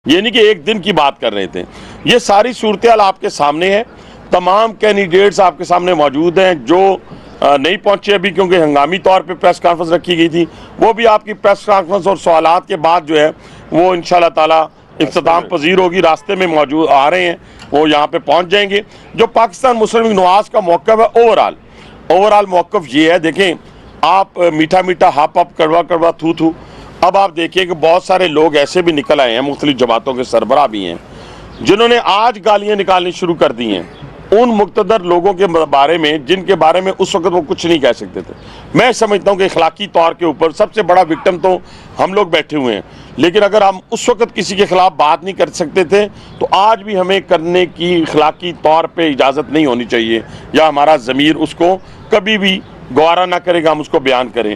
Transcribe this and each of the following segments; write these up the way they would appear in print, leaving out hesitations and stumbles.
یہ نہیں کہ ایک دن کی بات کر رہے تھے. یہ ساری صورتحال آپ کے سامنے ہے. تمام کینڈیڈیٹس آپ کے سامنے موجود ہیں. جو نہیں پہنچے ابھی کیونکہ ہنگامی طور پہ پریس کانفرنس رکھی گئی تھی، وہ بھی آپ کی پریس کانفرنس اور سوالات کے بعد جو ہے وہ انشاءاللہ تعالی اختتام پذیر ہوگی. راستے میں موجود آ رہے ہیں، وہ یہاں پہ پہنچ جائیں گے. جو پاکستان مسلم لیگ نواز کا موقف ہے اوورال موقف یہ ہے. دیکھیں آپ میٹھا میٹھا ہاپ اپ کڑوا کڑوا تھو تھو. اب آپ دیکھیں کہ بہت سارے لوگ ایسے بھی نکل آئے ہیں، مختلف جماعتوں کے سربراہ بھی ہیں، جنہوں نے آج گالیاں نکالنی شروع کر دی ہیں ان مقتدر لوگوں کے بارے میں جن کے بارے میں اس وقت وہ کچھ نہیں کہہ سکتے تھے. میں سمجھتا ہوں کہ اخلاقی طور کے اوپر سب سے بڑا وکٹم تو ہم لوگ بیٹھے ہوئے ہیں، لیکن اگر ہم اس وقت کسی کے خلاف بات نہیں کر سکتے تھے تو آج بھی ہمیں کرنے کی اخلاقی طور پہ اجازت نہیں ہونی چاہیے، یا ہمارا ضمیر اس کو کبھی بھی گوارا نہ کرے گا ہم اس کو بیان کریں.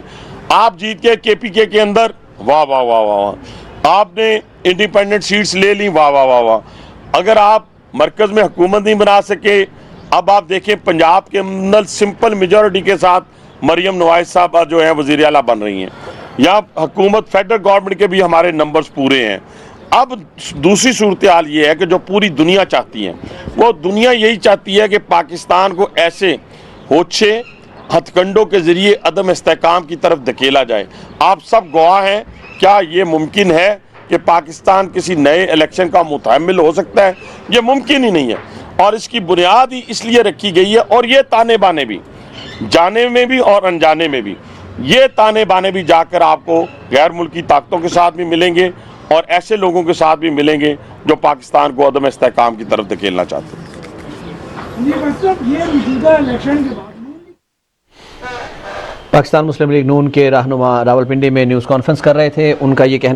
آپ جیت کے KPK کے اندر واہ واہ واہ واہ واہ، آپ نے انڈیپینڈنٹ سیٹس لے لی، واہ واہ واہ واہ. اگر آپ مرکز میں حکومت نہیں بنا سکے، اب آپ دیکھیں پنجاب کے اندر سمپل میجورٹی کے ساتھ مریم نواز صاحبہ جو ہیں وزیر اعلیٰ بن رہی ہیں، یا حکومت فیڈرل گورنمنٹ کے بھی ہمارے نمبرز پورے ہیں. اب دوسری صورتحال یہ ہے کہ جو پوری دنیا چاہتی ہے، وہ دنیا یہی چاہتی ہے کہ پاکستان کو ایسے ہوچے ہتھ کنڈوں کے ذریعے عدم استحکام کی طرف دھکیلا جائے. آپ سب گواہ ہیں. کیا یہ ممکن ہے کہ پاکستان کسی نئے الیکشن کا متحمل ہو سکتا ہے؟ یہ ممکن ہی نہیں ہے، اور اس کی بنیاد ہی اس لیے رکھی گئی ہے. اور یہ تانے بانے بھی جانے میں بھی اور انجانے میں بھی، یہ تانے بانے بھی جا کر آپ کو غیر ملکی طاقتوں کے ساتھ بھی ملیں گے اور ایسے لوگوں کے ساتھ بھی ملیں گے جو پاکستان کو عدم استحکام کی طرف دھکیلنا چاہتے ہیں. پاکستان مسلم لیگ نون کے رہنما راولپنڈی میں نیوز کانفرنس کر رہے تھے. ان کا یہ کہنا